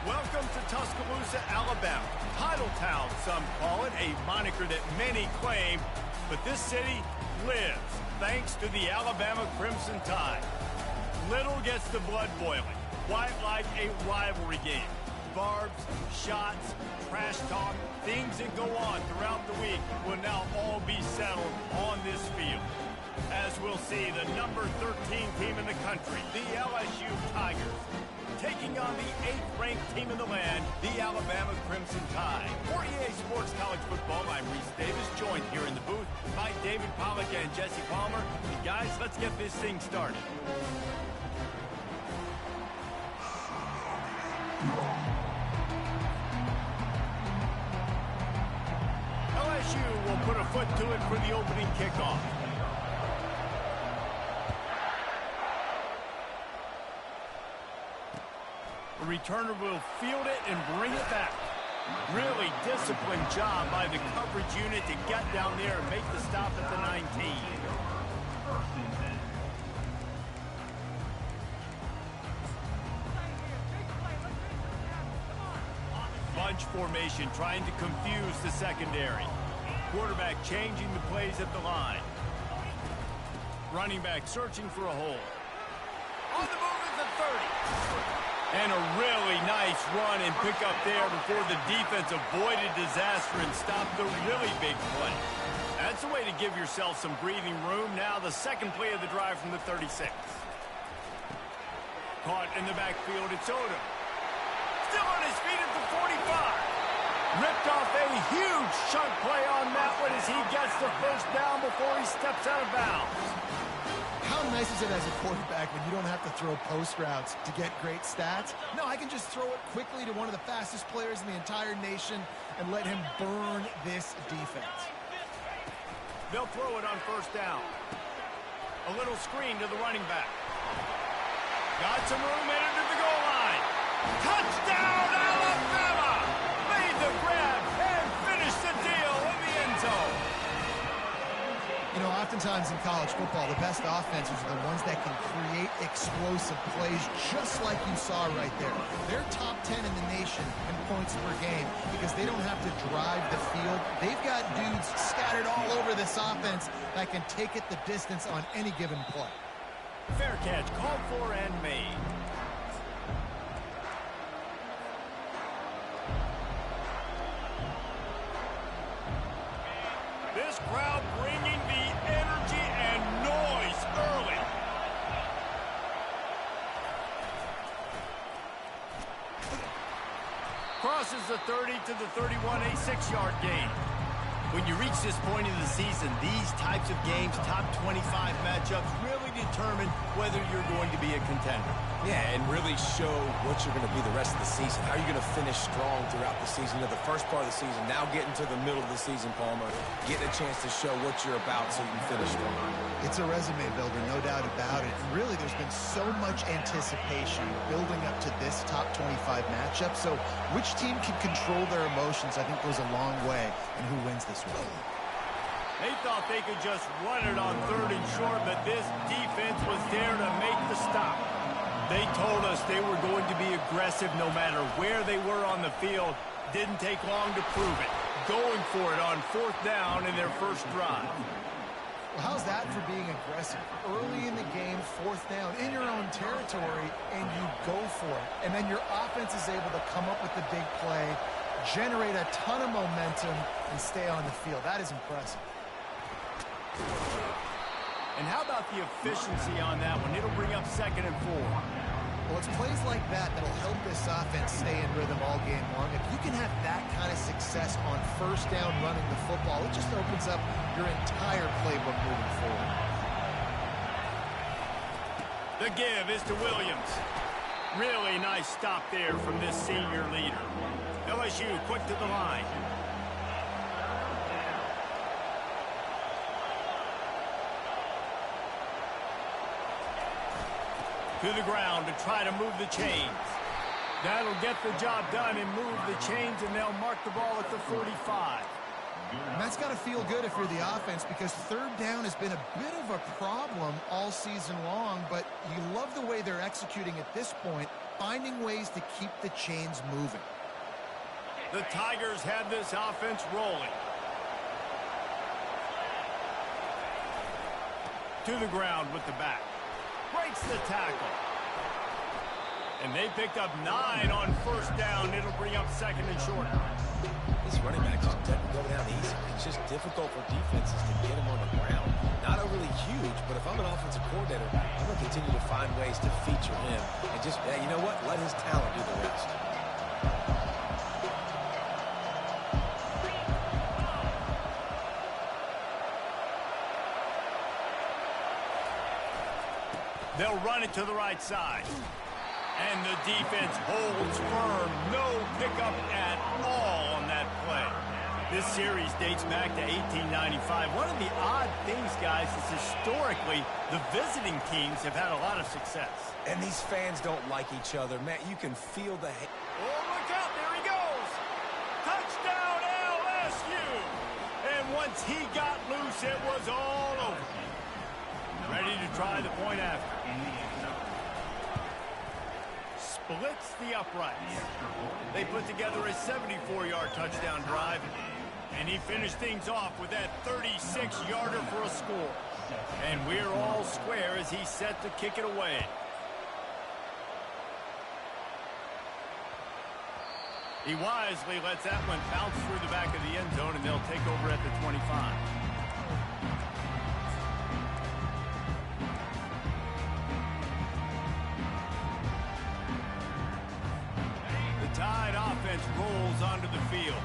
Welcome to Tuscaloosa, Alabama. Title Town, some call it, a moniker that many claim, but this city lives thanks to the Alabama Crimson Tide. Little gets the blood boiling, quite like a rivalry game. Barbs, shots, trash talk, things that go on throughout the week will now all be settled on this field. As we'll see, the number 13 team in the country, the LSU Tigers, taking on the 8th-ranked team in the land, the Alabama Crimson Tide. For EA Sports College Football, I'm Reese Davis, joined here in the booth by David Pollack and Jesse Palmer. And guys, let's get this thing started. LSU will put a foot to it for the opening kickoff. The returner will field it and bring it back. Really disciplined job by the coverage unit to get down there and make the stop at the 19. Bunch formation trying to confuse the secondary. Quarterback changing the plays at the line. Running back searching for a hole. On the move at the 30. And a really nice run and pick up there before the defense avoided disaster and stopped the really big play. That's a way to give yourself some breathing room. Now the second play of the drive from the 36. Caught in the backfield, it's Odom. Still on his feet at the 45. Ripped off a huge chunk play on that one as he gets the first down before he steps out of bounds. How nice is it as a quarterback when you don't have to throw post routes to get great stats? No, I can just throw it quickly to one of the fastest players in the entire nation and let him burn this defense. They'll throw it on first down. A little screen to the running back. Got some room into the goal line. Touchdown, Alabama! Made the grab and finished the deal in the end zone. You know, oftentimes in college football, the best offenses are the ones that can create explosive plays just like you saw right there. They're top 10 in the nation in points per game because they don't have to drive the field. They've got dudes scattered all over this offense that can take it the distance on any given play. Fair catch, called for and made. This crowd bringing the energy and noise early. Crosses the 30 to the 31, a 6-yard gain. When you reach this point in the season, these types of games, top 25 matchups, really determine whether you're going to be a contender. Yeah, and really show what you're going to be the rest of the season. How are you going to finish strong throughout the season? You know, the first part of the season, now getting to the middle of the season, Palmer, getting a chance to show what you're about so you can finish strong. It's a resume builder, no doubt about it. And really, there's been so much anticipation building up to this top 25 matchup. So which team can control their emotions, I think, goes a long way in who wins this one. They thought they could just run it on 3rd and short, but this defense was there to make the stop. They told us they were going to be aggressive no matter where they were on the field. Didn't take long to prove it. Going for it on 4th down in their first drive. Well, how's that for being aggressive? Early in the game, 4th down, in your own territory, and you go for it. And then your offense is able to come up with the big play, generate a ton of momentum, and stay on the field. That is impressive. And how about the efficiency on that one? It'll bring up 2nd and 4. Well, it's plays like that that'll help this offense stay in rhythm all game long. If you can have that kind of success on 1st down running the football, it just opens up your entire playbook moving forward. The give is to Williams. Really nice stop there from this senior leader. LSU quick to the line. To the ground to try to move the chains. That'll get the job done and move the chains, and they'll mark the ball at the 45. And that's got to feel good if you're the offense, because third down has been a bit of a problem all season long, but you love the way they're executing at this point, finding ways to keep the chains moving. The Tigers have this offense rolling. To the ground with the back. Breaks the tackle. And they picked up 9 on first down. It'll bring up second and short. This running back just doesn't go down easy. It's just difficult for defenses to get him on the ground. Not overly huge, but if I'm an offensive coordinator, I'm going to continue to find ways to feature him. And just, yeah, you know what? Let his talent do the rest. They'll run it to the right side. And the defense holds firm. No pickup at all on that play. This series dates back to 1895. One of the odd things, guys, is historically the visiting teams have had a lot of success. And these fans don't like each other. Matt, you can feel the hate. Oh, look out. There he goes. Touchdown, LSU. And once he got loose, it was all over. Ready to try the point after. Splits the uprights. They put together a 74-yard touchdown drive, and he finished things off with that 36-yarder for a score. And we're all square as he's set to kick it away. He wisely lets that one bounce through the back of the end zone, and they'll take over at the 25. Tide offense rolls onto the field.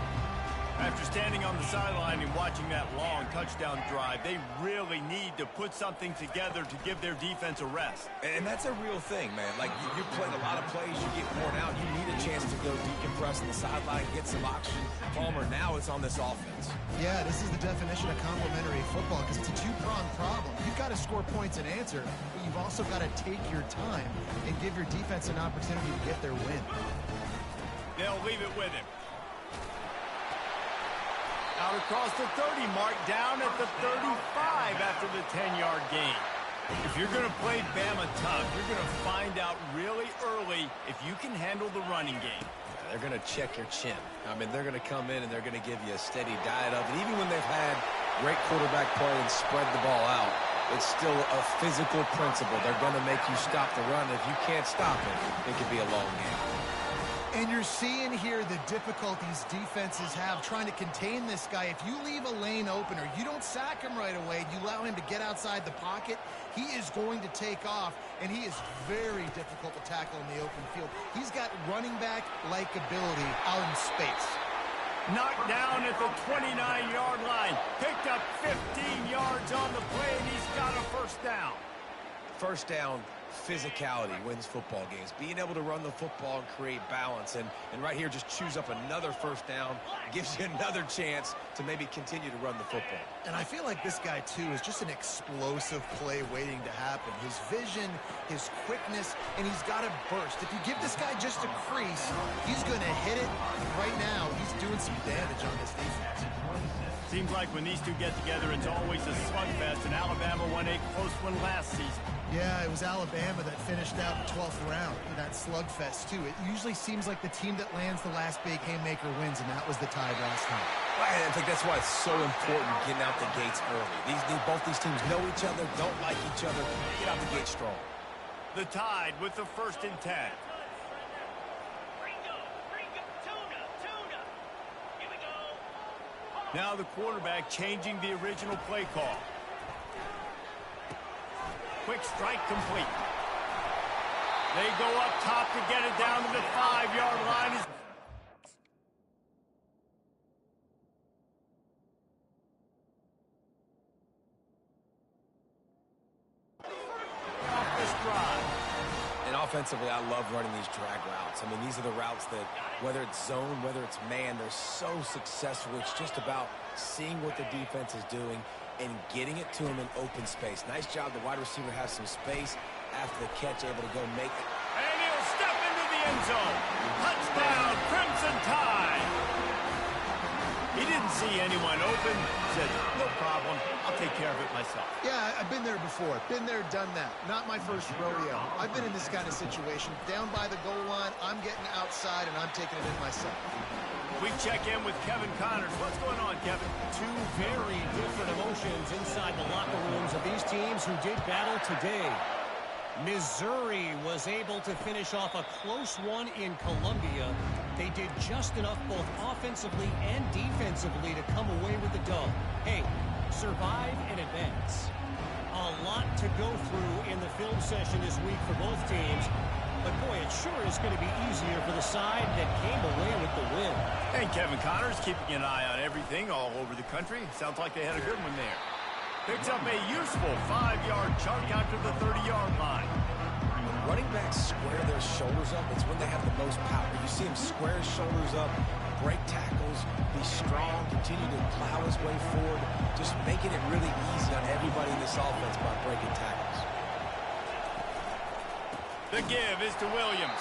After standing on the sideline and watching that long touchdown drive, they really need to put something together to give their defense a rest. And that's a real thing, man. Like, you played a lot of plays, you get worn out, you need a chance to go decompress on the sideline, get some oxygen. Palmer, now it's on this offense. Yeah, this is the definition of complementary football, because it's a two-pronged problem. You've got to score points and answer, but you've also got to take your time and give your defense an opportunity to get their win. They'll leave it with him. Out across the 30 mark, down at the 35 after the 10-yard gain. If you're going to play Bama tough, you're going to find out really early if you can handle the running game. They're going to check your chin. I mean, they're going to come in and they're going to give you a steady diet of it. Even when they've had great quarterback play and spread the ball out, it's still a physical principle. They're going to make you stop the run. If you can't stop it, it could be a long game. And you're seeing here the difficulties defenses have trying to contain this guy. If you leave a lane open or you don't sack him right away, you allow him to get outside the pocket, he is going to take off, and he is very difficult to tackle in the open field. He's got running back-like ability out in space. Knocked down at the 29-yard line. Picked up 15 yards on the play, and he's got a first down. First down, physicality wins football games. Being able to run the football and create balance. And right here, just choose up another first down. Gives you another chance to maybe continue to run the football. And I feel like this guy, too, is just an explosive play waiting to happen. His vision, his quickness, and he's got a burst. If you give this guy just a crease, he's going to hit it. Right now, he's doing some damage on this defense. Seems like when these two get together, it's always a slugfest, and Alabama won a close one last season. Yeah, it was Alabama that finished out in the 12th round in that slugfest, too. It usually seems like the team that lands the last big haymaker wins, and that was the Tide last time. I think that's why it's so important getting out the gates early. Both these teams know each other, don't like each other. Get out the gate strong. The Tide with the 1st and 10. Now the quarterback changing the original play call. Quick strike complete. They go up top to get it down to the 5-yard line. Off this drive. And offensively, I love running these drag routes. I mean, these are the routes that, whether it's zone, whether it's man, they're so successful. It's just about seeing what the defense is doing and getting it to him in open space. Nice job. The wide receiver has some space after the catch, able to go make it. And he'll step into the end zone. Touchdown, Crimson Tide. He didn't see anyone open, said, no problem, I'll take care of it myself. Yeah, I've been there before. Been there, done that. Not my first rodeo. I've been in this kind of situation. Down by the goal line, I'm getting outside, and I'm taking it in myself. We check in with Kevin Connors. What's going on, Kevin? Two very different emotions inside the locker rooms of these teams who did battle today. Missouri was able to finish off a close one in Columbia. They did just enough both offensively and defensively to come away with the dub. Hey, survive and advance. A lot to go through in the film session this week for both teams. But boy, it sure is going to be easier for the side that came away with the win. And Kevin Connors keeping an eye on everything all over the country. Sounds like they had a good one there. Picks up a useful 5-yard chunk after the 30-yard line. Running backs square their shoulders up. It's when they have the most power. You see him square his shoulders up, break tackles, be strong, continue to plow his way forward, just making it really easy on everybody in this offense by breaking tackles. The give is to Williams.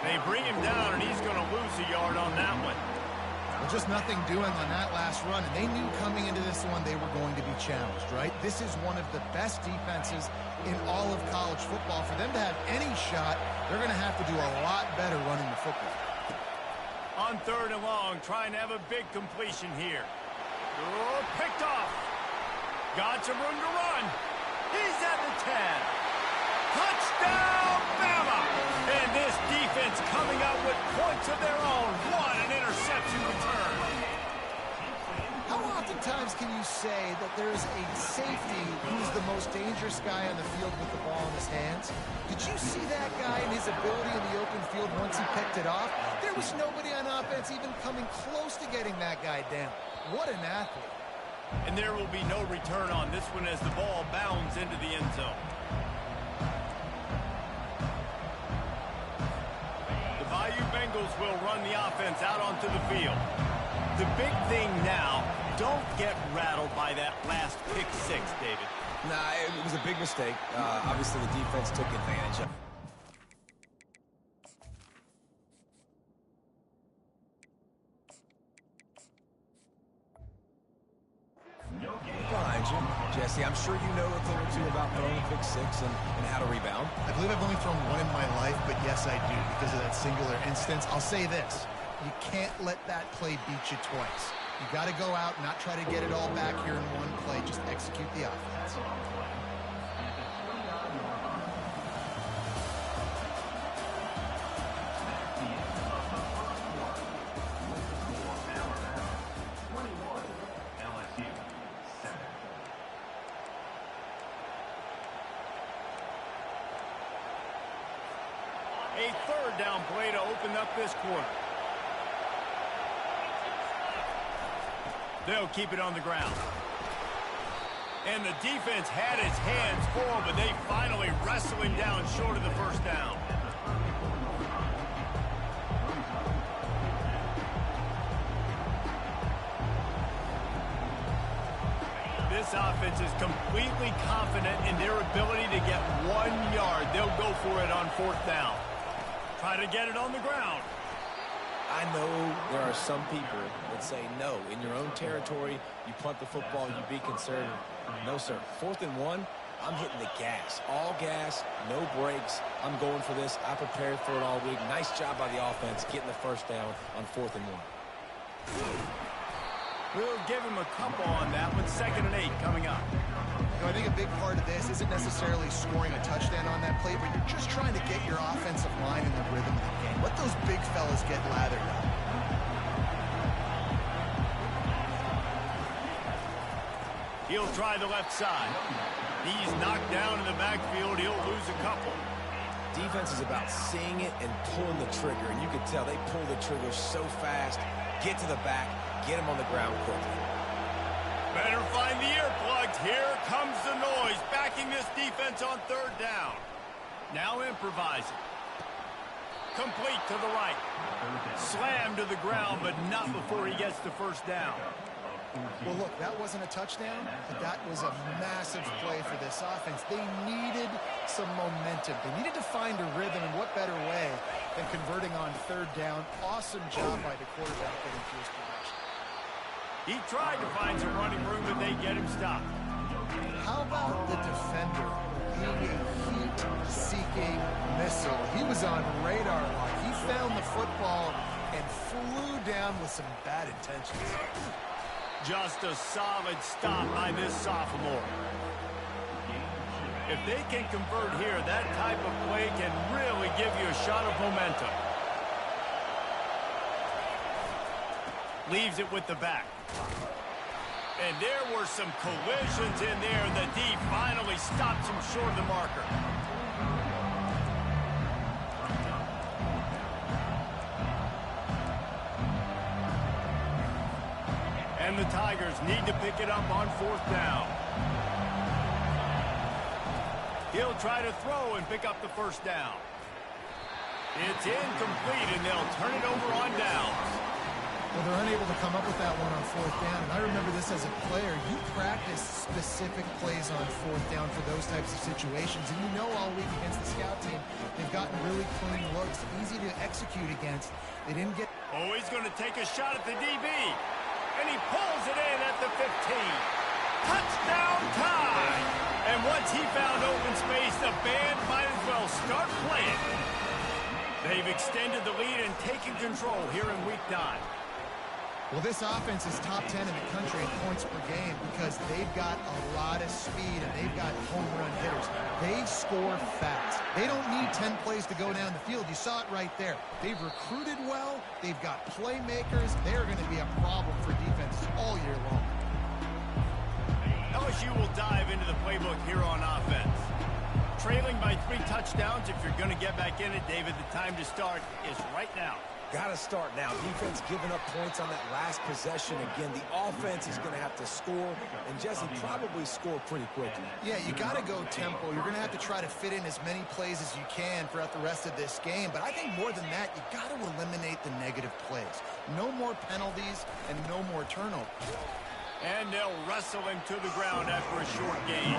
They bring him down, and he's going to lose a yard on that one. Well, just nothing doing on that last run, and they knew coming into this one they were going to be challenged, right? This is one of the best defenses in all of college football. For them to have any shot, they're going to have to do a lot better running the football. On 3rd and long, trying to have a big completion here. Oh, picked off. Got some room to run. He's at the 10. Touchdown, BAMA! And this defense coming up with points of their own. What an interception return. How oftentimes can you say that there's a safety who's the most dangerous guy on the field with the ball in his hands? Did you see that guy and his ability in the open field once he picked it off? There was nobody on offense even coming close to getting that guy down. What an athlete. And there will be no return on this one as the ball bounds into the end zone. The Bayou Bengals will run the offense out onto the field. The big thing now, don't get rattled by that last pick six, David. Nah, it was a big mistake. Obviously, the defense took advantage of it. Behind you, Jesse. I'm sure you know a thing or two about throwing a pick six and how to rebound. I believe I've only thrown one in my life, but yes, I do because of that singular instance. I'll say this. You can't let that play beat you twice. You got to go out and not try to get it all back here in one play. Just execute the offense. A 3rd down play to open up this quarter. They'll keep it on the ground. And the defense had its hands full, but they finally wrestle him down short of the first down. This offense is completely confident in their ability to get 1 yard. They'll go for it on 4th down. Try to get it on the ground. I know there are some people that say, no, in your own territory, you punt the football, you be conservative. No, sir. 4th and 1, I'm hitting the gas. All gas, no brakes. I'm going for this. I prepared for it all week. Nice job by the offense getting the 1st down on 4th and 1. We'll give him a couple on that one. 2nd and 8 coming up. You know, I think a big part of this isn't necessarily scoring a touchdown on that play, but you're just trying to get your offensive line in the rhythm of the game. Let those big fellas get lathered up. He'll try the left side. He's knocked down in the backfield. He'll lose a couple. Defense is about seeing it and pulling the trigger, and you can tell they pull the trigger so fast. Get to the back, get him on the ground quickly. Better find the earplugs. Here comes the noise, backing this defense on 3rd down. Now improvising. Complete to the right. Slammed to the ground, but not before he gets the 1st down. Well, look, that wasn't a touchdown, but that was a massive play for this offense. They needed some momentum. They needed to find a rhythm, and what better way than converting on 3rd down. Awesome job by the quarterback getting to his progression. He tried to find some running room, but they get him stopped. How about the defender being a heat-seeking missile? He was on radar lock. He found the football and flew down with some bad intentions. Just a solid stop by this sophomore. If they can convert here, that type of play can really give you a shot of momentum. Leaves it with the back. And there were some collisions in there, and the D finally stops him short of the marker. And the Tigers need to pick it up on 4th down. He'll try to throw and pick up the 1st down. It's incomplete, and they'll turn it over on downs. Well, they're unable to come up with that one on 4th down. And I remember this as a player. You practice specific plays on 4th down for those types of situations. And you know all week against the scout team, they've gotten really clean looks, easy to execute against. They didn't get... Oh, he's going to take a shot at the DB. And he pulls it in at the 15. Touchdown time! And once he found open space, the band might as well start playing. They've extended the lead and taken control here in Week 9. Well, this offense is top 10 in the country in points per game because they've got a lot of speed and they've got home run hitters. They score fast. They don't need 10 plays to go down the field. You saw it right there. They've recruited well. They've got playmakers. They're going to be a problem for defenses all year long. LSU will dive into the playbook here on offense. Trailing by 3 touchdowns. If you're going to get back in it, David, the time to start is right now. Got to start now. Defense giving up points on that last possession. Again, the offense is going to have to score, and Jesse probably score pretty quickly. Yeah, you got to go tempo. You're going to have to try to fit in as many plays as you can throughout the rest of this game. But I think more than that, you got to eliminate the negative plays. No more penalties and no more turnovers. And they'll wrestle him to the ground after a short gain.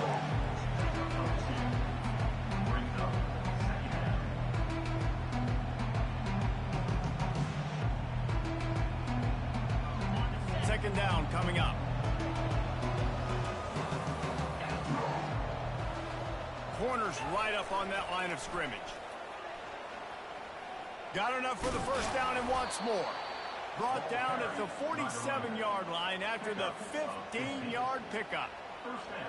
Second down coming up. Corners right up on that line of scrimmage. Got enough for the 1st down and wants more. Brought down at the 47-yard line after the 15-yard pickup.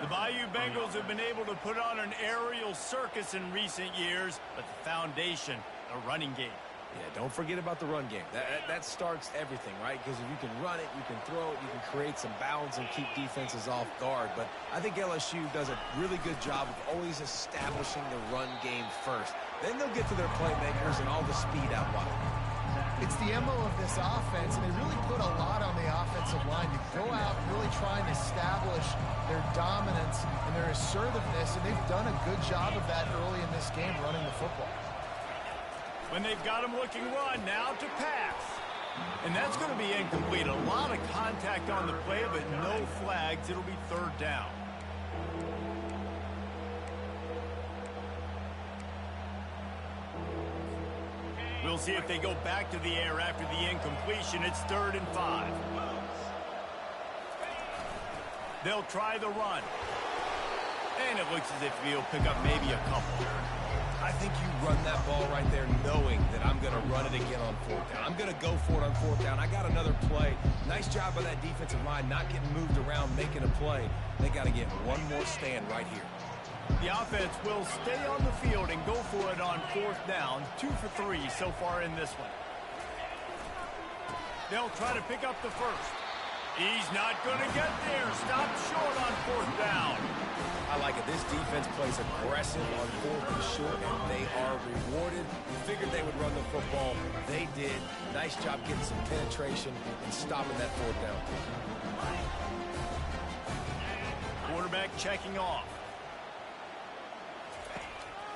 The Bayou Bengals have been able to put on an aerial circus in recent years, but the foundation, the running game. Yeah, don't forget about the run game. That starts everything, right? Because if you can run it, you can throw it, you can create some bounds and keep defenses off guard. But I think LSU does a really good job of always establishing the run game first. Then they'll get to their playmakers and all the speed out wide. It's the MO of this offense, and they really put a lot on the offensive line to go out and really try and establish their dominance and their assertiveness, and they've done a good job of that early in this game running the football. When they've got him looking run, now to pass. And that's going to be incomplete. A lot of contact on the play, but no flags. It'll be 3rd down. We'll see if they go back to the air after the incompletion. It's 3rd and 5. They'll try the run. And it looks as if he'll pick up maybe a couple. I think you run that ball right there knowing that I'm going to run it again on 4th down. I'm going to go for it on 4th down. I got another play. Nice job by that defensive line not getting moved around, making a play. They got to get one more stand right here. The offense will stay on the field and go for it on 4th down. 2 for 3 so far in this one. They'll try to pick up the 1st. He's not going to get there. Stop short on 4th down. I like it. This defense plays aggressive on 4th and short, and they are rewarded. Figured they would run the football. They did. Nice job getting some penetration and stopping that 4th down. Quarterback checking off.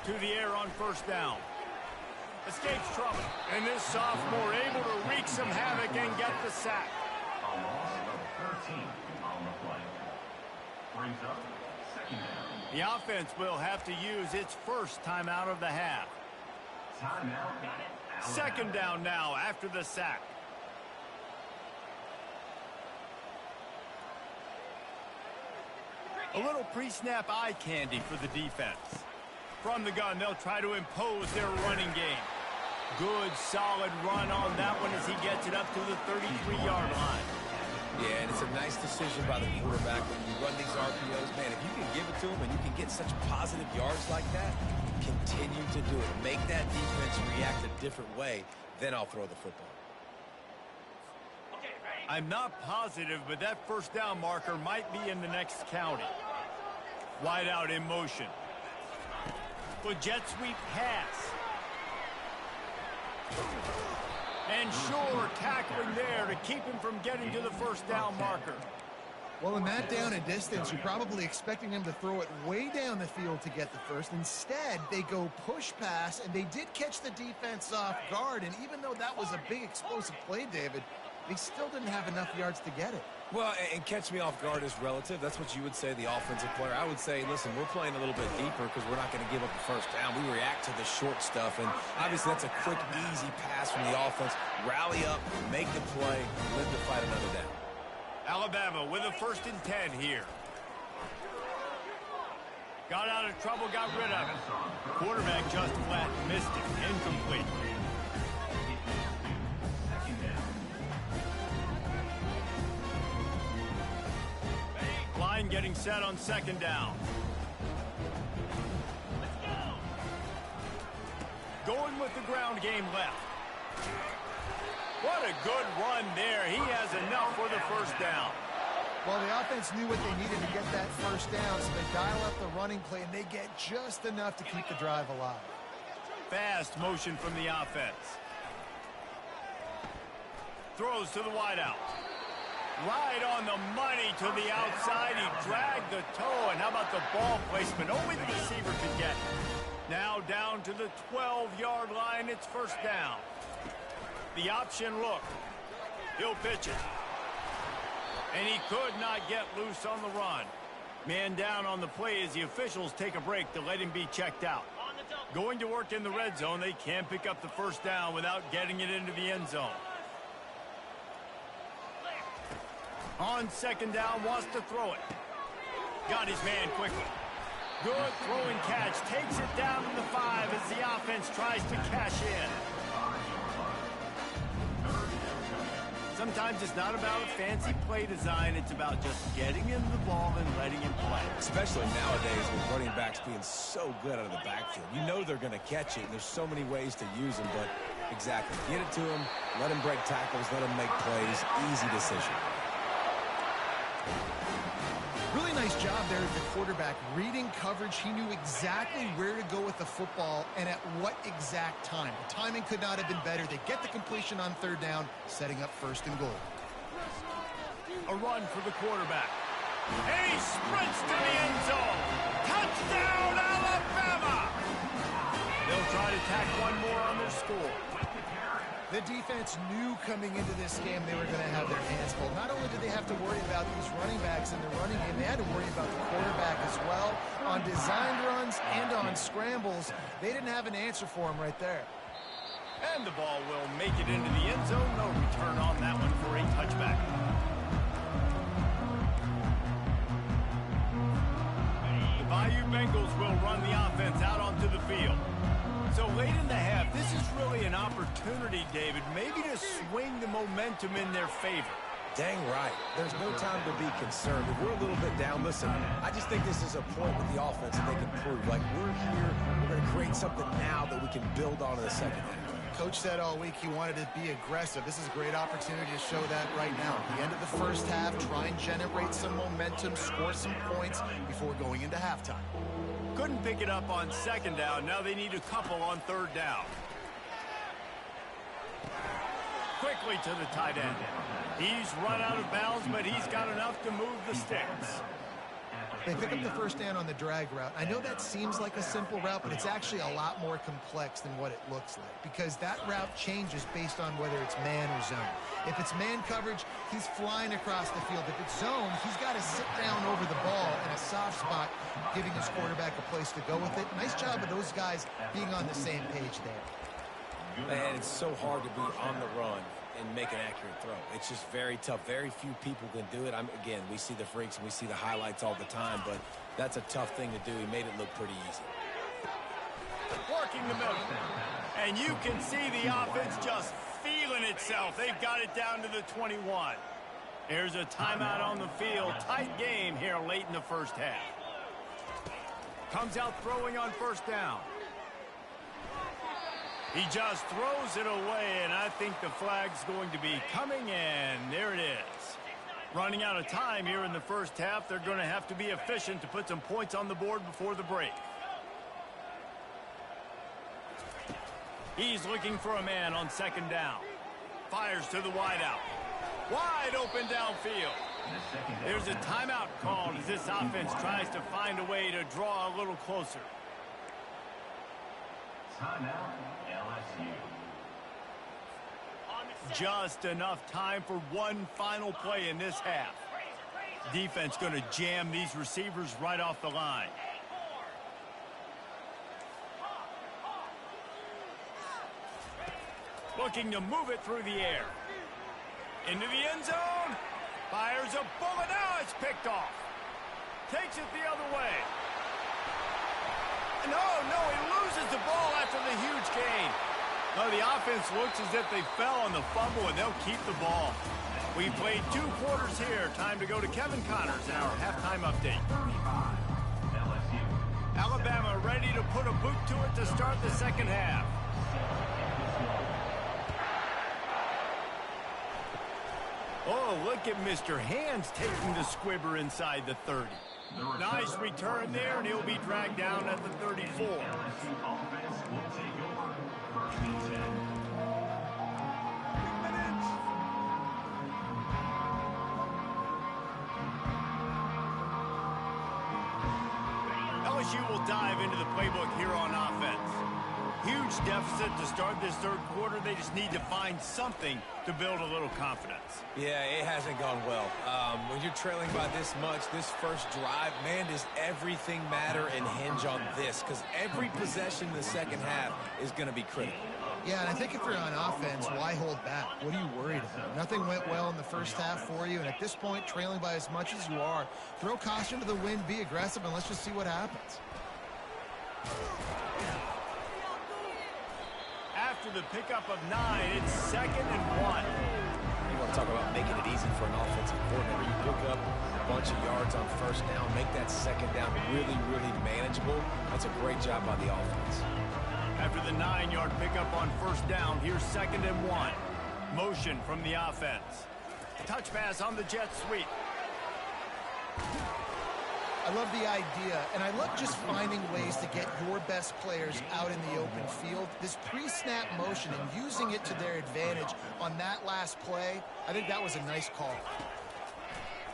To the air on 1st down. Escapes trouble. And this sophomore able to wreak some havoc and get the sack. A loss of 13 on the play. Brings up 2nd down. The offense will have to use its 1st timeout of the half. Timeout. 2nd down now after the sack. A little pre-snap eye candy for the defense. From the gun, they'll try to impose their running game. Good, solid run on that one as he gets it up to the 33-yard line. Yeah, and it's a nice decision by the quarterback when you run these RPOs. Man, if you can give it to him and you can get such positive yards like that, continue to do it. Make that defense react a different way, then I'll throw the football. I'm not positive, but that first down marker might be in the next county. Wide out in motion. The jet sweep pass. And sure, tackling there to keep him from getting to the first down marker. Well, in that down and distance, you're probably expecting him to throw it way down the field to get the first. Instead, they go push pass, and they did catch the defense off guard. And even though that was a big explosive play, David, they still didn't have enough yards to get it. Well, and catch me off guard is relative. That's what you would say, the offensive player. I would say, listen, we're playing a little bit deeper because we're not going to give up the first down. We react to the short stuff, and obviously that's a quick, easy pass from the offense. Rally up, make the play, live to fight another down. Alabama with a 1st and 10 here. Got out of trouble, got rid of it. Quarterback just flat missed it. Incomplete. Line getting set on 2nd down. Going with the ground game left. What a good run there. He has enough for the first down. Well, the offense knew what they needed to get that first down, so they dial up the running play, and they get just enough to keep the drive alive. Fast motion from the offense. Throws to the wideout. Right on the money to the outside. He dragged the toe, and how about the ball placement? Only the receiver could get it. Now down to the 12-yard line. It's first down. The option look. He'll pitch it. And he could not get loose on the run. Man down on the play as the officials take a break to let him be checked out. Going to work in the red zone. They can't pick up the first down without getting it into the end zone. On 2nd down, wants to throw it. Got his man quickly. Good throwing catch. Takes it down to the 5 as the offense tries to cash in. Sometimes it's not about a fancy play design. It's about just getting him the ball and letting him play. Especially nowadays with running backs being so good out of the backfield. You know they're going to catch it, and there's so many ways to use them. But exactly, get it to him, let him break tackles, let him make plays. Easy decision. Really nice job there at the quarterback. Reading coverage, he knew exactly where to go with the football and at what exact time. The timing could not have been better. They get the completion on 3rd down, setting up 1st and goal. A run for the quarterback. And he sprints to the end zone. Touchdown, Alabama! They'll try to tack one more on their score. The defense knew coming into this game they were going to have their hands full. Not only did they have to worry about these running backs in the running game, they had to worry about the quarterback as well. On designed runs and on scrambles, they didn't have an answer for him right there. And the ball will make it into the end zone. No return on that one for a touchback. The Bayou Bengals will run the offense out onto the field. So late in the half, this is really an opportunity, David, maybe to swing the momentum in their favor. Dang right. There's no time to be concerned. If we're a little bit down, listen, I just think this is a point with the offense that they can prove. Like, we're here, we're going to create something now that we can build on in the second half. Coach said all week he wanted to be aggressive. This is a great opportunity to show that right now. At the end of the first half, try and generate some momentum, score some points before going into halftime. Couldn't pick it up on 2nd down. Now they need a couple on 3rd down. Quickly to the tight end. He's run out of bounds, but he's got enough to move the sticks. They pick up the first down on the drag route. I know that seems like a simple route, but it's actually a lot more complex than what it looks like because that route changes based on whether it's man or zone. If it's man coverage, he's flying across the field. If it's zone, he's got to sit down over the ball in a soft spot, giving his quarterback a place to go with it. Nice job of those guys being on the same page there. Man, it's so hard to be on the run and make an accurate throw. It's just very tough. Very few people can do it. Again, we see the freaks and we see the highlights all the time, but that's a tough thing to do. He made it look pretty easy. Working the middle. And you can see the offense just feeling itself. They've got it down to the 21. There's a timeout on the field. Tight game here late in the first half. Comes out throwing on first down. He just throws it away, and I think the flag's going to be coming in. There it is. Running out of time here in the first half. They're going to have to be efficient to put some points on the board before the break. He's looking for a man on second down. Fires to the wideout. Wide open downfield. There's a timeout called as this offense tries to find a way to draw a little closer. Timeout, LSU. Just enough time for one final play in this half. Defense going to jam these receivers right off the line. Looking to move it through the air. Into the end zone. Fires a bullet. Now it's picked off. Takes it the other way. No, he loses the ball after the huge gain. No, the offense looks as if they fell on the fumble, and they'll keep the ball. We played 2 quarters here. Time to go to Kevin Connors in our halftime update. Alabama ready to put a boot to it to start the second half. Oh, look at Mr. Hands taking the squibber inside the 30. Nice return there, and he'll be dragged down at the 34. LSU offense will take over. First and 10. LSU will dive into the playbook here on offense. Huge deficit to start this third quarter. They just need to find something to build a little confidence. Yeah, it hasn't gone well. When you're trailing by this much, this first drive, man, does everything matter and hinge on this? Because every possession in the second half is going to be critical. Yeah, and I think if you're on offense, why hold back? What are you worried about? Nothing went well in the first half for you, and at this point, trailing by as much as you are, throw caution to the wind, be aggressive, and let's just see what happens. After the pickup of 9, it's 2nd and 1. You want to talk about making it easy for an offensive coordinator. You pick up a bunch of yards on first down, make that second down really, really manageable. That's a great job by the offense. After the 9-yard pickup on first down, here's 2nd and 1. Motion from the offense. Touch pass on the jet sweep. I love the idea, and I love just finding ways to get your best players out in the open field. This pre-snap motion and using it to their advantage on that last play, I think that was a nice call.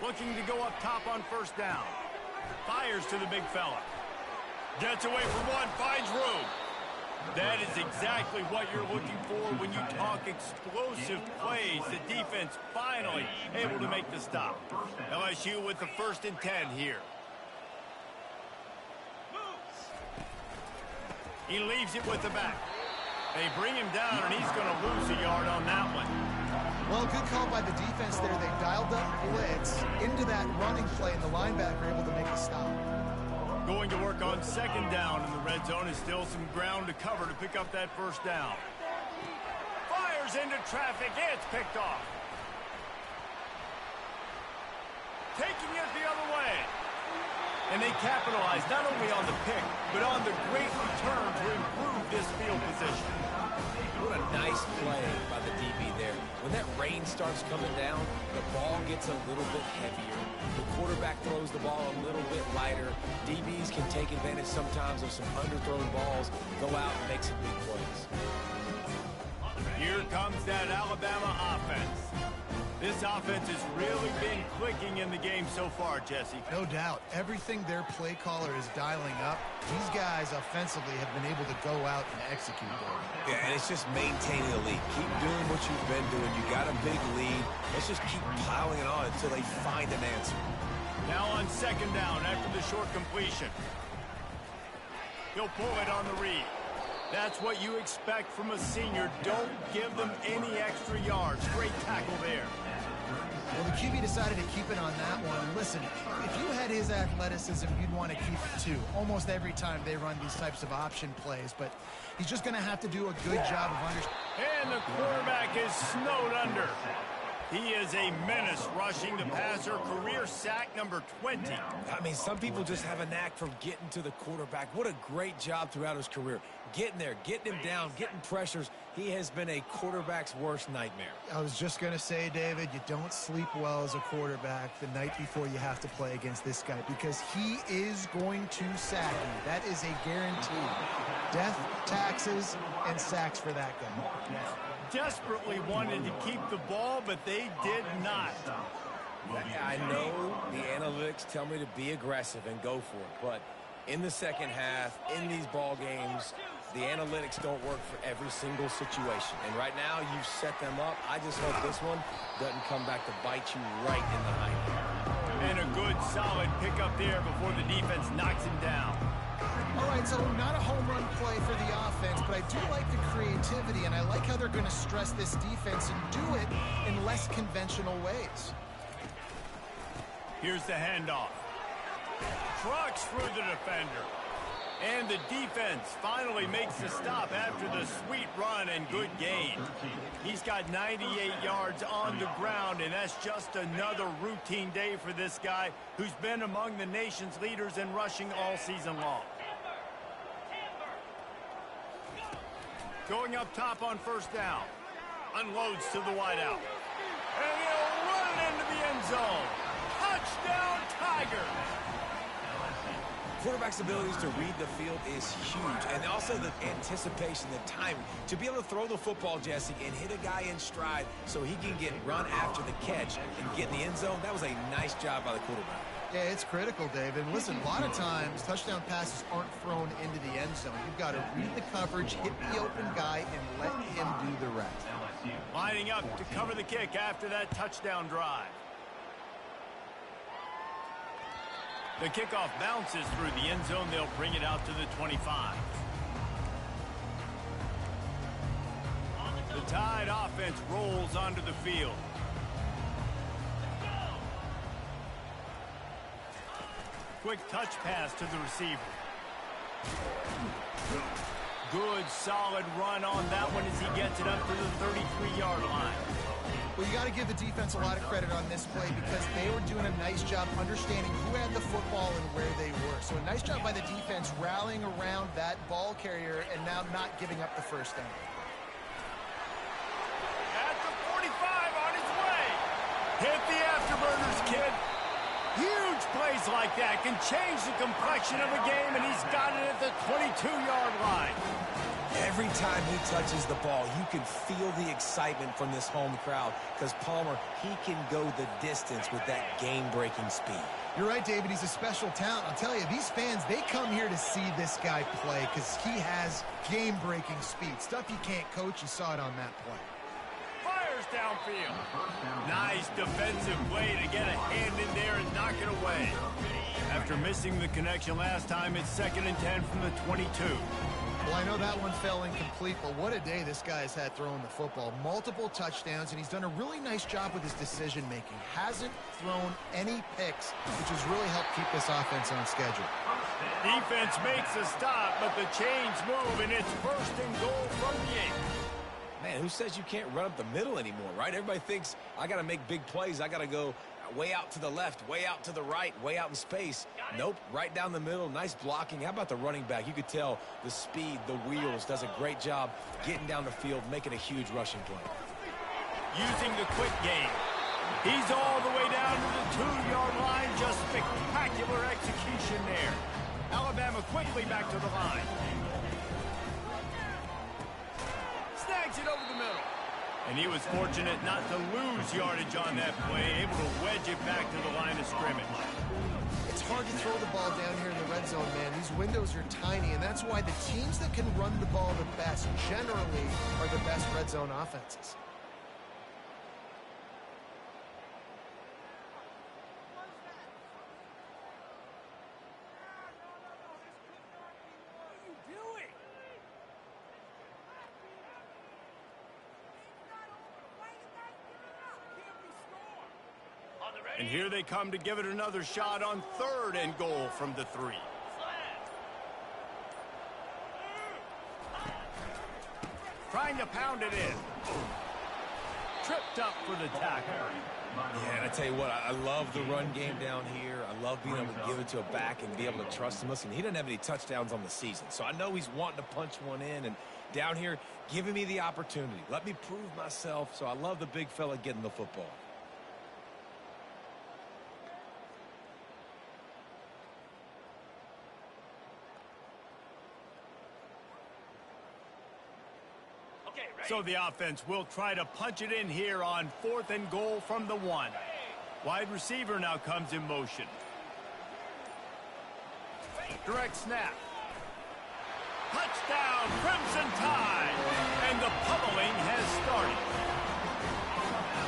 Looking to go up top on first down. Fires to the big fella. Gets away from one, finds room. That is exactly what you're looking for when you talk explosive plays. The defense finally able to make the stop. LSU with the 1st and 10 here. He leaves it with the back. They bring him down, and he's going to lose a yard on that one. Well, good call by the defense there. They dialed up blitz into that running play, and the linebacker able to make the stop. Going to work on 2nd down in the red zone. Is still some ground to cover to pick up that first down. Fires into traffic. It's picked off. Taking it the other way. And they capitalize not only on the pick, but on the great return to improve this field position. What a nice play by the DB there. When that rain starts coming down, the ball gets a little bit heavier. The quarterback throws the ball a little bit lighter. DBs can take advantage sometimes of some underthrown balls, go out and make some big plays. Here comes that Alabama offense. This offense has really been clicking in the game so far, Jesse. No doubt. Everything their play caller is dialing up, these guys offensively have been able to go out and execute there. Yeah, and it's just maintaining the lead. Keep doing what you've been doing. You got a big lead. Let's just keep piling it on until they find an answer. Now on 2nd down after the short completion. He'll pull it on the read. That's what you expect from a senior. Don't give them any extra yards. Great tackle there. Well, the QB decided to keep it on that one. Listen, if you had his athleticism, you'd want to keep it too. Almost every time they run these types of option plays, but he's just going to have to do a good job of understanding. And the quarterback is snowed under. He is a menace rushing the passer. Career sack number 20. I mean, some people just have a knack for getting to the quarterback. What a great job throughout his career. Getting there, getting him down, getting pressures. He has been a quarterback's worst nightmare. I was just going to say, David, you don't sleep well as a quarterback the night before you have to play against this guy because he is going to sack you. That is a guarantee. Death, taxes, and sacks for that guy. Desperately wanted to keep the ball, but they did not. I know the analytics tell me to be aggressive and go for it, but in the second half, in these ball games, the analytics don't work for every single situation. And right now, you've set them up. I just hope this one doesn't come back to bite you right in the hind. And a good, solid pickup there before the defense knocks him down. All right, so not a home run play for the offense, but I do like the creativity, and I like how they're going to stress this defense and do it in less conventional ways. Here's the handoff. Trucks through the defender. And the defense finally makes the stop after the sweet run and good gain. He's got 98 yards on the ground, and that's just another routine day for this guy who's been among the nation's leaders in rushing all season long. Going up top on first down. Unloads to the wideout. And he'll run it into the end zone. Touchdown, Tigers! Quarterback's abilities to read the field is huge, and also the anticipation, the timing. To be able to throw the football, Jesse, and hit a guy in stride so he can get run after the catch and get in the end zone, that was a nice job by the quarterback. Yeah, it's critical, David. And listen, a lot of times, touchdown passes aren't thrown into the end zone. You've got to read the coverage, hit the open guy, and let him do the rest. Lining up to cover the kick after that touchdown drive. The kickoff bounces through the end zone. They'll bring it out to the 25. The Tide offense rolls onto the field. Quick touch pass to the receiver. Good, solid run on that one as he gets it up to the 33-yard line. Well, you got to give the defense a lot of credit on this play because they were doing a nice job understanding who had the football and where they were. So a nice job by the defense rallying around that ball carrier and now not giving up the first down. At the 45 on his way. Hit the afterburners, kid. Huge plays like that can change the complexion of a game, and he's got it at the 22-yard line. Every time he touches the ball, you can feel the excitement from this home crowd because Palmer, he can go the distance with that game-breaking speed. You're right, David. He's a special talent. I'll tell you, these fans, they come here to see this guy play because he has game-breaking speed. Stuff you can't coach. You saw it on that play. Fires downfield. Nice defensive play to get a hand in there and knock it away. After missing the connection last time, it's 2nd and 10 from the 22. Well, I know that one fell incomplete, but what a day this guy has had throwing the football. Multiple touchdowns, and he's done a really nice job with his decision-making. Hasn't thrown any picks, which has really helped keep this offense on schedule. Defense makes a stop, but the chains move, and it's 1st and goal from the 8. Man, who says you can't run up the middle anymore, right? Everybody thinks, I got to make big plays. I got to go way out to the left, way out to the right, way out in space. Nope, right down the middle. Nice blocking. How about the running back? You could tell the speed, the wheels, does a great job getting down the field, making a huge rushing play. Using the quick game. He's all the way down to the 2-yard line. Just spectacular execution there. Alabama quickly back to the line. Snags it over the middle. And he was fortunate not to lose yardage on that play, able to wedge it back to the line of scrimmage. It's hard to throw the ball down here in the red zone, man. These windows are tiny, and that's why the teams that can run the ball the best generally are the best red zone offenses. And here they come to give it another shot on 3rd and goal from the 3. Trying to pound it in. Tripped up for the tackle. Yeah, and I tell you what, I love the run game down here. I love being able to give it to a back and be able to trust him. Listen, he doesn't have any touchdowns on the season, so I know he's wanting to punch one in. And down here, giving me the opportunity. Let me prove myself, so I love the big fella getting the football. So the offense will try to punch it in here on 4th and goal from the 1. Wide receiver now comes in motion. Direct snap. Touchdown, Crimson Tide! And the pummeling has started.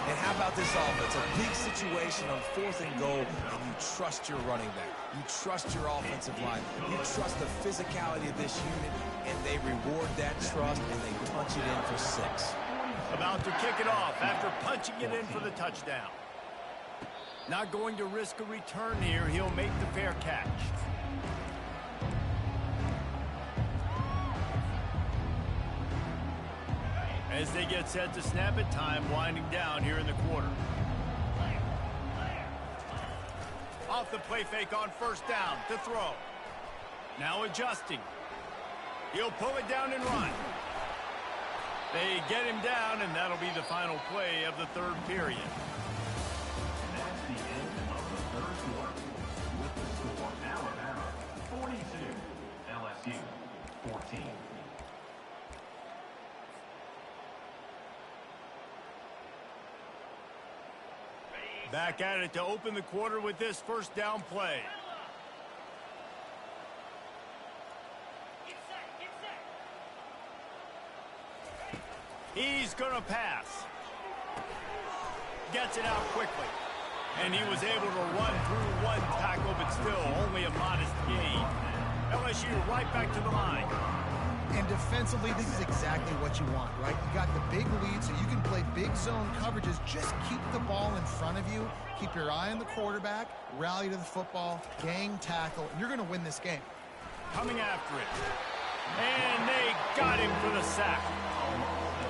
And how about this offense? A big situation on 4th and goal, and you trust your running back. You trust your offensive line. You trust the physicality of this unit, and they reward that trust, and they punch it in for 6. About to kick it off after punching it in for the touchdown. Not going to risk a return here. He'll make the fair catch. As they get set to snap it, time winding down here in the quarter. Off the play fake on 1st down to throw. Now adjusting. He'll pull it down and run. They get him down, and that'll be the final play of the 3rd period. That's the end of the 3rd quarter. With the score, Alabama 42, LSU 14. Back at it to open the quarter with this 1st down play. He's going to pass. Gets it out quickly. And he was able to run through 1 tackle, but still only a modest gain. LSU right back to the line. And defensively, this is exactly what you want, right? You got the big lead, so you can play big zone coverages. Just keep the ball in front of you. Keep your eye on the quarterback. Rally to the football. Gang tackle. And you're going to win this game. Coming after it. And they got him for the sack.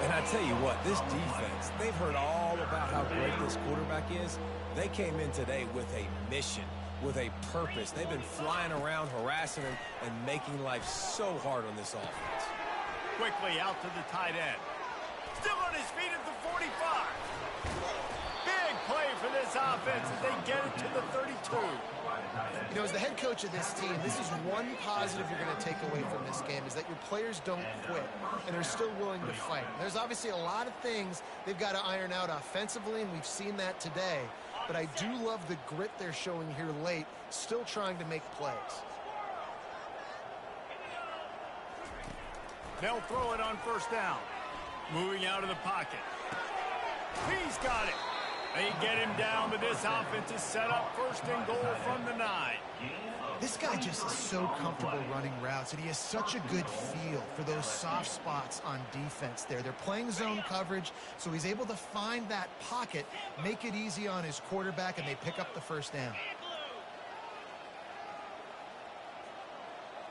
And I tell you what, this defense, they've heard all about how great this quarterback is. They came in today with a mission, with a purpose. They've been flying around, harassing him, and making life so hard on this offense. Quickly out to the tight end. Still on his feet at the 45. Big play for this offense as they get it to the 32. You know, as the head coach of this team, this is one positive you're going to take away from this game, is that your players don't quit, and they're still willing to fight. There's obviously a lot of things they've got to iron out offensively, and we've seen that today. But I do love the grit they're showing here late, still trying to make plays. They'll throw it on 1st down. Moving out of the pocket. He's got it. They get him down, but this offense is set up 1st and goal from the 9. This guy just is so comfortable running routes, and he has such a good feel for those soft spots on defense there. They're playing zone coverage, so he's able to find that pocket, make it easy on his quarterback, and they pick up the 1st down.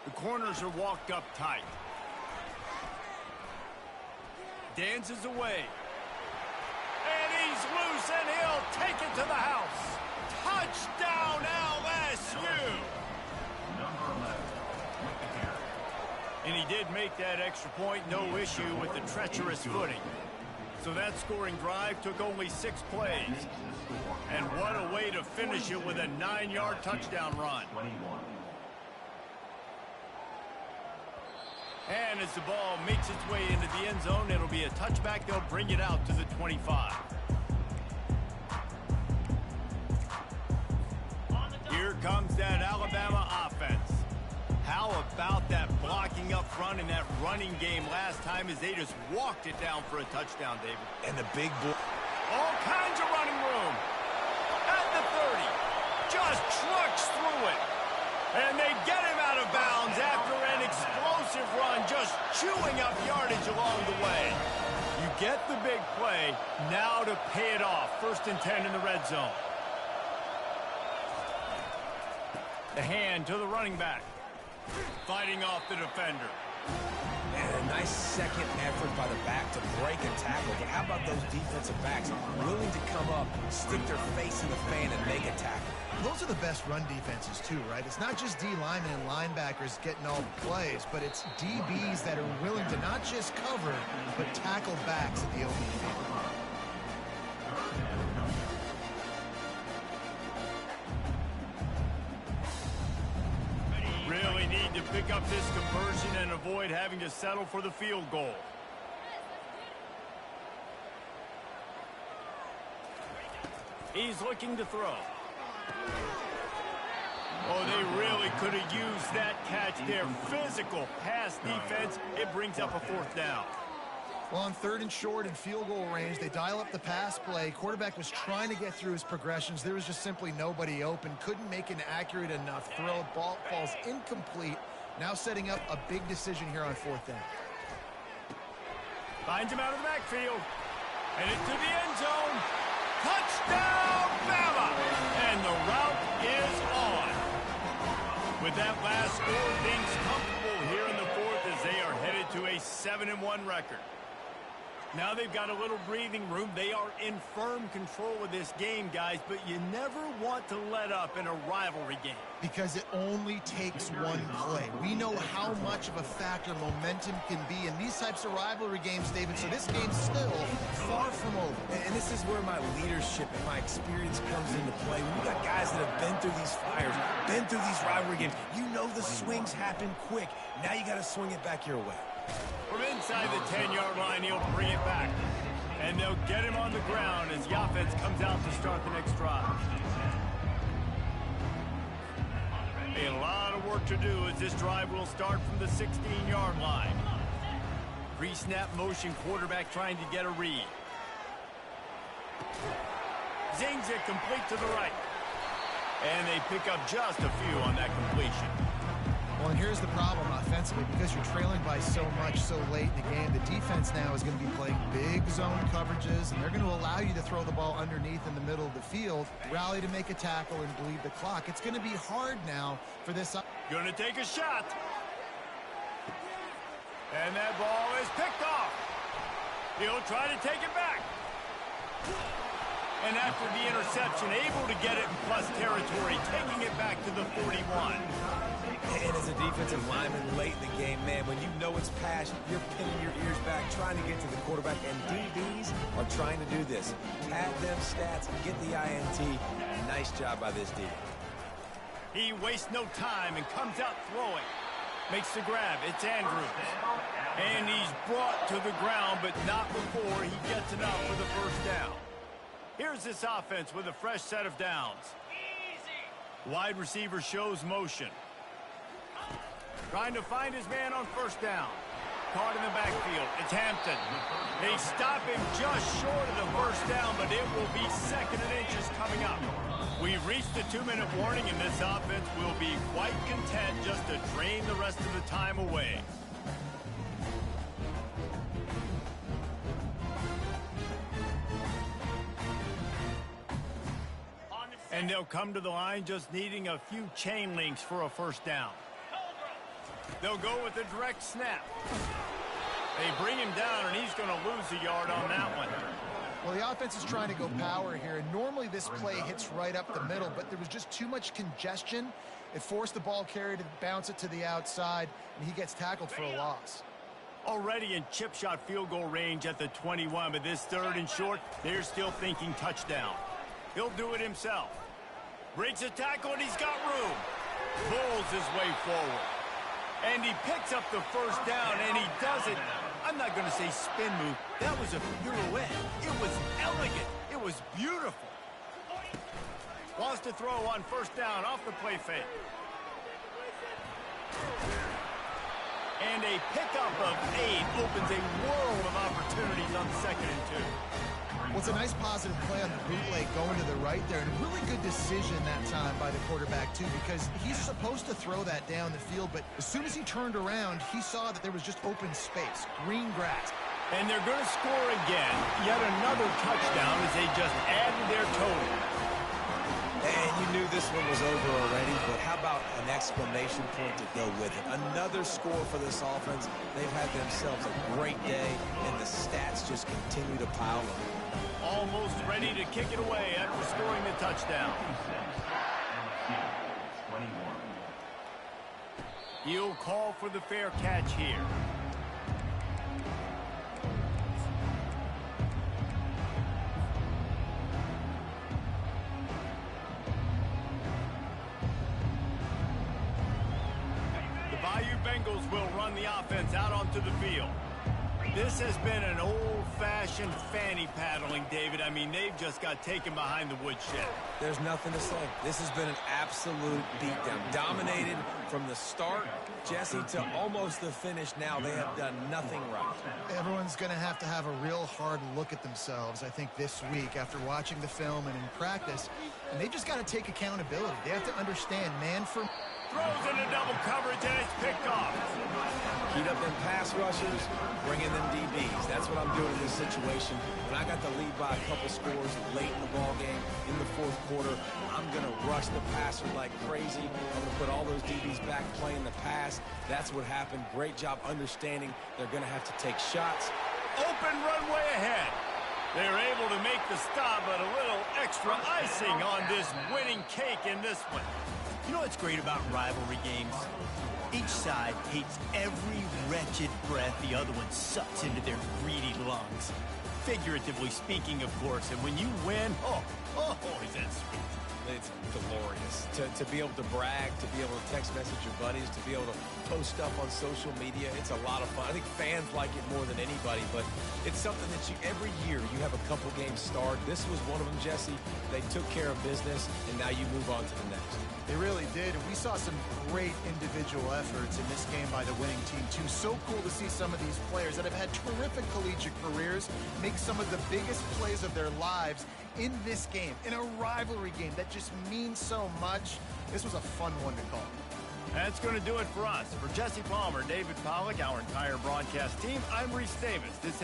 The corners are walked up tight. Dances away. And he's loose, and he'll take it to the house. Touchdown, LSU! And he did make that extra point, no issue with the treacherous footing. So that scoring drive took only 6 plays. And what a way to finish it with a 9-yard touchdown run. And as the ball makes its way into the end zone, it'll be a touchback. They'll bring it out to the 25. Here comes that Alabama offense. How about that blocking up front in that running game last time as they just walked it down for a touchdown, David? And the big boy. All kinds of running room. At the 30. Just trucks through it. And they get him out of bounds after an explosive run, just chewing up yardage along the way. You get the big play, now to pay it off. 1st and 10 in the red zone. The hand to the running back. Fighting off the defender. And a nice second effort by the back to break a tackle. But how about those defensive backs willing to come up, stick their face in the fan, and make a tackle? Those are the best run defenses, too, right? It's not just D linemen and linebackers getting all the plays, but it's DBs that are willing to not just cover, but tackle backs at the open field. Really need to pick up this conversion and avoid having to settle for the field goal. He's looking to throw. Oh, they really could have used that catch there. Physical pass defense. It brings up a fourth down. Well, on 3rd and short in field goal range, they dial up the pass play. Quarterback was trying to get through his progressions. There was just simply nobody open. Couldn't make an accurate enough throw. Ball falls incomplete. Now setting up a big decision here on 4th down. Finds him out of the backfield. And into the end zone. Touchdown, BAMA! And the route is on. With that last score, things comfortable here in the 4th as they are headed to a 7-1 record. Now they've got a little breathing room. They are in firm control of this game, guys, but you never want to let up in a rivalry game. Because it only takes one play. We know how much of a factor momentum can be in these types of rivalry games, David, so this game's still far from over. And this is where my leadership and my experience comes into play. When you got guys that have been through these fires, been through these rivalry games, you know the swings happen quick. Now you got to swing it back your way. From inside the 10-yard line, he'll bring it back. And they'll get him on the ground as the offense comes out to start the next drive. A lot of work to do as this drive will start from the 16-yard line. Pre-snap motion, quarterback trying to get a read. Zings it complete to the right. And they pick up just a few on that completion. Well, and here's the problem offensively. Because you're trailing by so much so late in the game, the defense now is going to be playing big zone coverages, and they're going to allow you to throw the ball underneath in the middle of the field, rally to make a tackle, and bleed the clock. It's going to be hard now for this. Going to take a shot. And that ball is picked off. He'll try to take it back. And after the interception, able to get it in plus territory, taking it back to the 41. And as a defensive lineman late in the game, man, when you know it's passed, you're pinning your ears back, trying to get to the quarterback, and DBs are trying to do this. Pad them stats, get the INT. Nice job by this D. He wastes no time and comes out throwing. Makes the grab. It's Andrews. And he's brought to the ground, but not before he gets enough for the first down. Here's this offense with a fresh set of downs. Wide receiver shows motion. Trying to find his man on first down. Caught in the backfield. It's Hampton. They stop him just short of the first down, but it will be 2nd and inches coming up. We've reached the 2-minute warning, and this offense will be quite content just to drain the rest of the time away. And they'll come to the line just needing a few chain links for a first down. They'll go with a direct snap. They bring him down, and he's going to lose a yard on that one. Well, the offense is trying to go power here, and normally this play hits right up the middle, but there was just too much congestion. It forced the ball carrier to bounce it to the outside, and he gets tackled for a loss. Already in chip shot field goal range at the 21, but this 3rd and short, they're still thinking touchdown. He'll do it himself. Breaks a tackle, and he's got room. Pulls his way forward. And he picks up the first down, and he does it. I'm not going to say spin move. That was a pirouette. It was elegant. It was beautiful. Wants to throw on first down off the play fake. And a pickup of 8 opens a world of opportunities on 2nd and 2. Well, it's a nice positive play on the bootleg going to the right there, and a really good decision that time by the quarterback, too, because he's supposed to throw that down the field, but as soon as he turned around, he saw that there was just open space, green grass. And they're going to score again. Yet another touchdown as they just added their total. And you knew this one was over already, but how about an exclamation point to go with it? Another score for this offense. They've had themselves a great day, and the stats just continue to pile up. Almost ready to kick it away after scoring the touchdown. 21. He'll call for the fair catch here. The Bayou Bengals will run the offense out onto the field. This has been an old-fashioned fanny paddling, David. I mean, they've just got taken behind the woodshed. There's nothing to say. This has been an absolute beatdown. Dominated from the start, Jesse, to almost the finish now. They have done nothing right. Everyone's going to have a real hard look at themselves, I think, this week after watching the film and in practice. And they just got to take accountability. They have to understand, man for... Throws into double coverage, and it's picked off. Heat up them pass rushers, bring in them DBs. That's what I'm doing in this situation. When I got the lead by a couple scores late in the ball game, in the fourth quarter, I'm going to rush the passer like crazy. I'm going to put all those DBs back playing the pass. That's what happened. Great job understanding they're going to have to take shots. Open runway ahead. They're able to make the stop, but a little extra icing on this winning cake in this one. You know what's great about rivalry games? Each side hates every wretched breath the other one sucks into their greedy lungs. Figuratively speaking, of course, and when you win, oh, is that sweet. It's glorious to be able to brag, to be able to text message your buddies, to be able to post stuff on social media. It's a lot of fun. I think fans like it more than anybody, but it's something that every year you have a couple games start. This was one of them, Jesse. They took care of business, and now you move on to the next. They really did, and we saw some great individual efforts in this game by the winning team, too. So cool to see some of these players that have had terrific collegiate careers make some of the biggest plays of their lives in this game, in a rivalry game that just means so much. This was a fun one to call. That's going to do it for us. For Jesse Palmer, David Pollack, our entire broadcast team, I'm Reese Davis. This